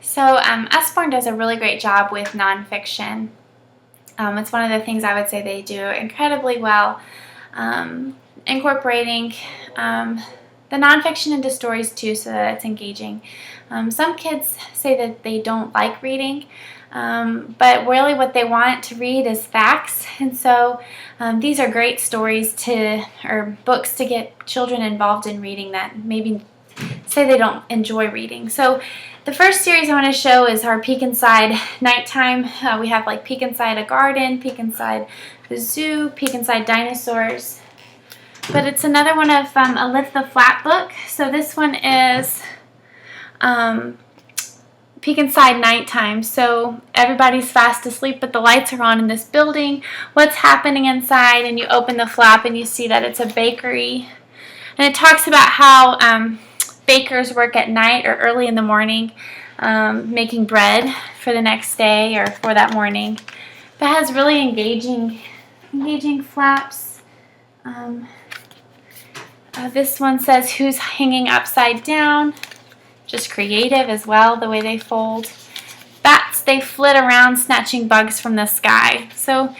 So Usborne does a really great job with nonfiction. It's one of the things I would say they do incredibly well, incorporating the nonfiction into stories too, so that it's engaging. Some kids say that they don't like reading, but really what they want to read is facts, and so these are great stories or books to get children involved in reading that maybe say they don't enjoy reading. So the first series I want to show is our Peek Inside Nighttime. We have like Peek Inside a Garden, Peek Inside the Zoo, Peek Inside Dinosaurs. But it's another one of a Lift the Flap book. So this one is Peek Inside Nighttime. So everybody's fast asleep, but the lights are on in this building. What's happening inside? And you open the flap and you see that it's a bakery. And it talks about how bakers work at night or early in the morning making bread for the next day or for that morning. But it has really engaging flaps. This one says, "Who's hanging upside down?" Just creative as well, the way they fold. Bats, they flit around snatching bugs from the sky. So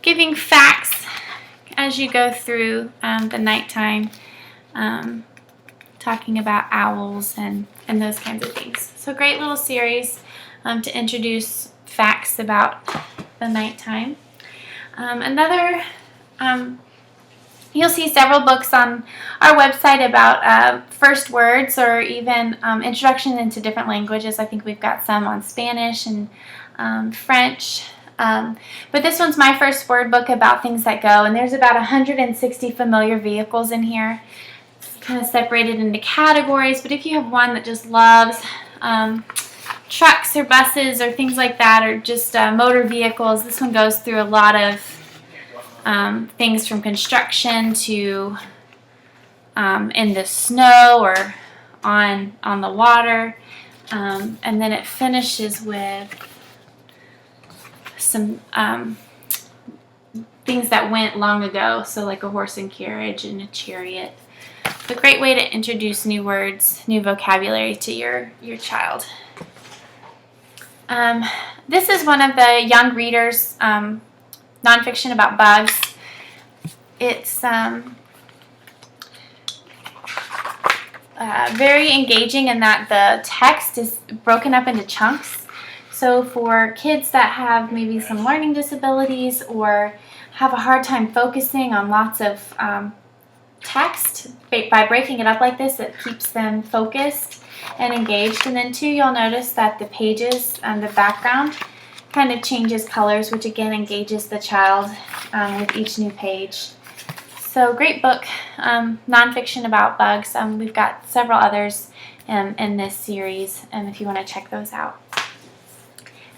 giving facts as you go through the nighttime. Talking about owls and those kinds of things. So great little series to introduce facts about the nighttime. You'll see several books on our website about first words or even introduction into different languages. I think we've got some on Spanish and French. But this one's my first word book about things that go, and there's about 160 familiar vehicles in here. Kind of separated into categories, but if you have one that just loves trucks or buses or things like that, or just motor vehicles, this one goes through a lot of things from construction to in the snow or on the water, and then it finishes with some things that went long ago, so like a horse and carriage and a chariot. A great way to introduce new words, new vocabulary to your child. This is one of the young readers' nonfiction about bugs. It's very engaging in that the text is broken up into chunks. So for kids that have maybe some learning disabilities or have a hard time focusing on lots of text, by breaking it up like this, it keeps them focused and engaged. And then too, you'll notice that the pages and the background kind of changes colors, which again engages the child with each new page. So great book, nonfiction about bugs. We've got several others in this series, and if you want to check those out.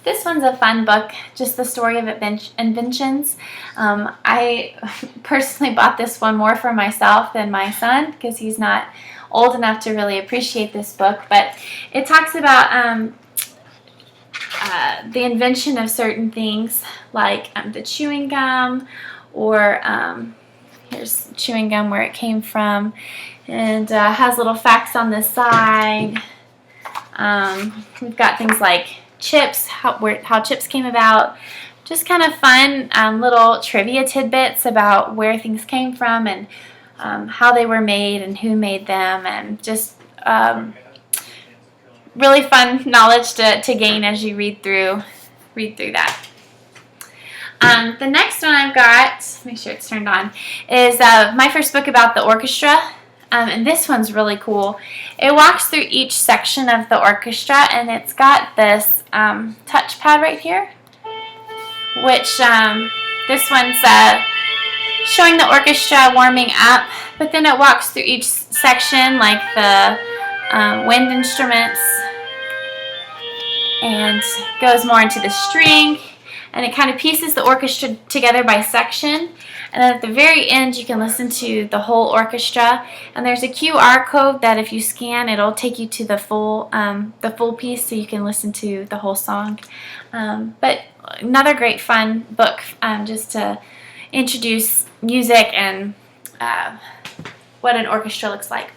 This one's a fun book, just the story of inventions. I personally bought this one more for myself than my son because he's not old enough to really appreciate this book. But it talks about the invention of certain things like the chewing gum, or here's chewing gum, where it came from, and has little facts on the side. We've got things like chips, how chips came about, just kind of fun little trivia tidbits about where things came from and how they were made and who made them, and just really fun knowledge to gain as you read through that. The next one I've got, make sure it's turned on, is my first book about the orchestra. And this one's really cool. It walks through each section of the orchestra, and it's got this touchpad right here, which this one's showing the orchestra warming up, but then it walks through each section, like the wind instruments, and goes more into the string, and it kind of pieces the orchestra together by section. And then at the very end, you can listen to the whole orchestra. And there's a QR code that if you scan, it'll take you to the full piece, so you can listen to the whole song. But another great fun book, just to introduce music and what an orchestra looks like.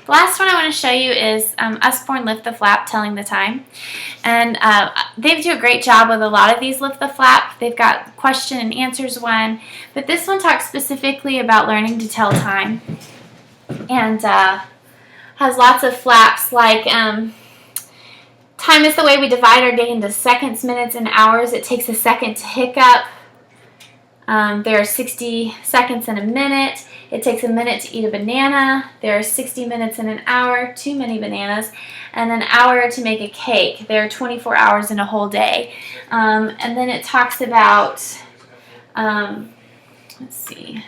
The last one I want to show you is Usborne Lift the Flap, Telling the Time. And they do a great job with a lot of these Lift the Flap. They've got question and answers one, but this one talks specifically about learning to tell time. And has lots of flaps like time is the way we divide our day into seconds, minutes, and hours. It takes a second to hiccup. There are 60 seconds in a minute. It takes a minute to eat a banana. There are 60 minutes in an hour, too many bananas, and an hour to make a cake. There are 24 hours in a whole day. And then it talks about, let's see,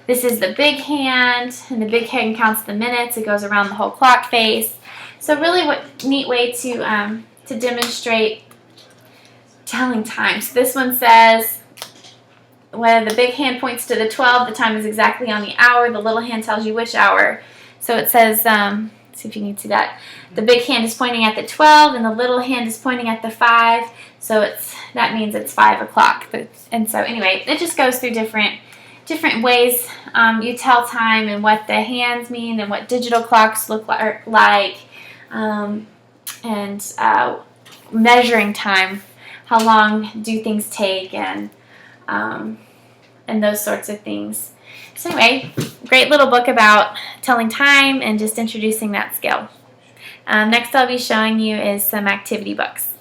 this is the big hand, and the big hand counts the minutes. It goes around the whole clock face. So really neat way to demonstrate telling time. So this one says, when the big hand points to the 12, the time is exactly on the hour. The little hand tells you which hour. So it says, let's see if you can see that. The big hand is pointing at the 12, and the little hand is pointing at the 5. So that means it's 5 o'clock. And so anyway, it just goes through different ways you tell time, and what the hands mean, and what digital clocks look like, and measuring time. How long do things take, and those sorts of things. So anyway, great little book about telling time and just introducing that skill. Next I'll be showing you is some activity books.